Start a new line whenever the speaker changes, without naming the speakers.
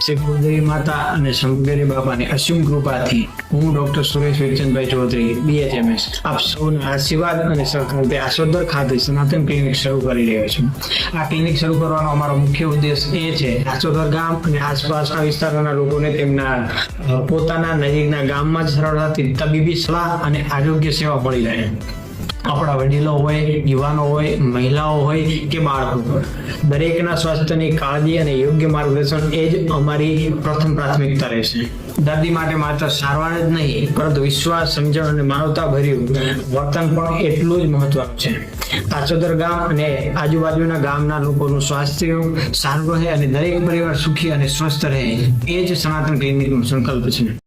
શ્રી કુળદેવી માતા અને શંકરી બાપાની અસીમ કૃપાથી હું ડોક્ટર સુરેશ વિરચંદભાઈ ચૌધરી BHMS આપ સૌના આશીર્વાદ અને સહકારથી આસોદર ખાતે સનાતન ક્લિનિક શરૂ કરી રહ્યો છું. આ ક્લિનિક શરૂ કરવાનો અમારો મુખ્ય ઉદ્દેશ એ છે આસોદર ગામ અને આસપાસના વિસ્તારોના લોકોને તેમના પોતાના નજીકના ગામમાં જ સરળતાથી તબીબી સલાહ અને આરોગ્ય સેવા મળી રહે. આપણા વડીલો હોય, યુવાનો હોય, મહિલાઓ હોય કે બાળકો, દરેકના સ્વાસ્થ્યની કાળજી અને યોગ્ય માર્ગદર્શન એ જ અમારી પ્રથમ પ્રાથમિકતા રહેશે. દર્દી માટે માત્ર સારવાર જ નહીં પરંતુ વિશ્વાસ, સમજણ અને માનવતા ભર્યું વર્તન પણ એટલું જ મહત્વનું છે. આસોદર ગામ અને આજુબાજુના ગામના લોકોનું સ્વાસ્થ્ય સારું રહે અને દરેક પરિવાર સુખી અને સ્વસ્થ રહે એ જ સનાતન ક્લિનિકનો સંકલ્પ છે.